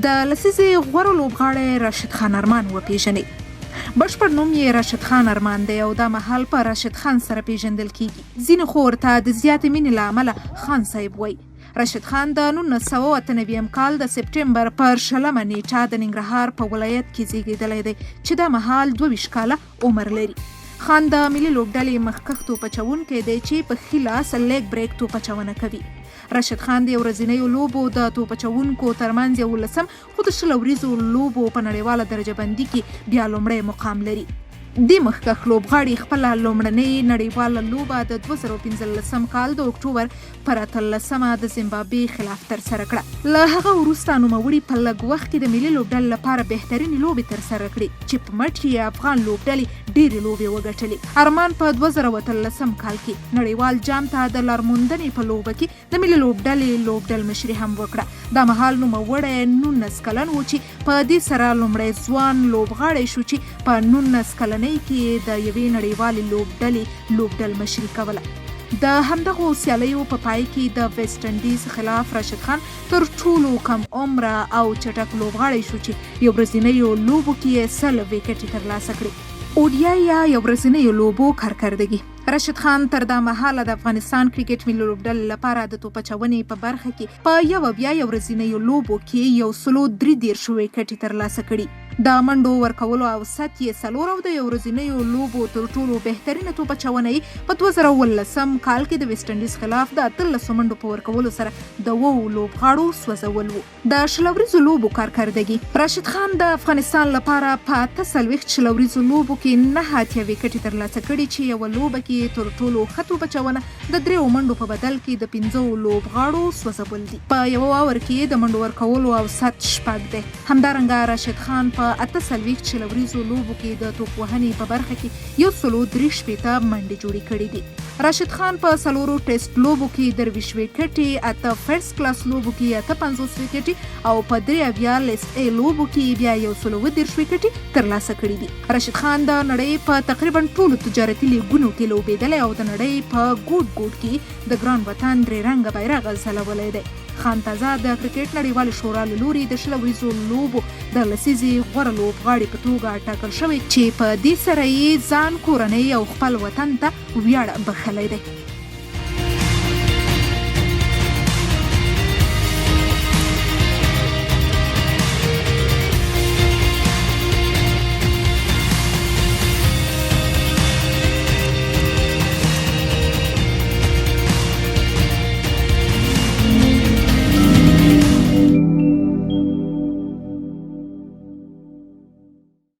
د لسیزې غوره لوبغاړی راشد خان ارمان وپیژنئ. بشپړ نوم یې راشد خان ارمان دی او دا مهال په راشد خان سره پیژندل کیږي. ځینې خو ورته د زیاتې مینې له امله خان صاحب وایي. راشد خان د 1998 کال د سپټمبر پر 20 نیټه د ننګرهار په ولایت کې زیږیدلی دی چې دا مهال 22 کاله عمر لري. خان د ملي لوبډلې مخکښ توپ اچوونکی دی چې په ښي لاس لیګ بریک توپ اچونه کوي. راشد خان د ورځنیو لوبو د توپ اچوونکو ترمنځ 11 خو د 20 ورځو لوبو په نړیواله درجه بندي کې بیا لومړی مقام لري. د مخکښ لوبغاړي خپل لومړنۍ نړیواله لوبه د 2015 کال د اکتوبر پر 18 د زیمبابوې خلاف ترسره کړه. له هغه وروسته نوموړي په لږ وخت کې د ملي لوبډلې لپاره بهترینې لوبې ترسره کړې چې په مټ یې افغان لوبډلې ډېرې لوبې وګټلې. ارمان په 2013 کال کې نړیوال جام ته د لارموندنې په لوبه کې د ملي لوبډلې لوبډل مشري هم وکړه. دا مهال نوموړی 19 کلن و چې په دې سره لومړی ځوان لوبغاړی شو چې په 19 کلنۍ کې د یوې نړیوالې لوبډلې لوبډل مشري کوله. د همدغو سیالیو په پای کې د ویسټ انډیز خلاف راشد خان تر ټولو کم عمره او چټک لوبغاړی شو چې یو ورځنیو لوبو کې 100 ویکټې ترلاسه کړې. اوډیا یا یو ورځنیو لوبو کارکردګي. راشد خان تر دا مهاله د افغانستان کرکټ ملي لوبډلې لپاره د توپ اچونې په برخه کې په یو ورځنیو لوبو کې 133 ویکټې ترلاسه کړي. د منډو ورکولو اوسط یې 4 او د یو ورځنیو لوبو تر ټولو بهترینه توپ اچونه په 2019 کال کې د ویسټ انډیز خلاف د 13 منډو په ورکولو سره د 2 لوبغاړو سوځول وو. د 20 ورځو لوبو کارکردګي. راشد خان د افغانستان لپاره په 48 ورځو لوبو کې 9 ویکټې ترلاسه کړي چې یو لوبه کې تر ټولو ښه توپ اچونه د 3 منډو په بدل کې د 15 لوبغاړو سوځول دي. په یو اور کې د منډو ورکولو اوسط 6 دی. همدارنګه راشد خان په 48 ورځو لوبو کې د توپ وهنې په برخه کې 133 منډې جوړې کړې دي. راشد خان په 4 ټیسټ لوبو کې 23 ویکټې، 8 فرست کلاس لوبو کې 50 ویکټې او په 3 لیست ای لوبو کې بیا 130 ویکټې ترلاسه کړې دي. راشد خان د نړۍ په تقریبا ټولو تجارتي لیګونو کې لوبېدلی او د نړۍ په ګوټ کې د ګران وطن 3 رنګه بیرغ ځلولی دی. خان تازه د کرکټ نړیوال شورا له لوري د 20 ورځو لوبو د لسیزې غوره لوبغاړي په توګه ټاکل شوی چې په دې سره یې ځان، کورنۍ او خپل وطن ته ویاړ بخښلی دی.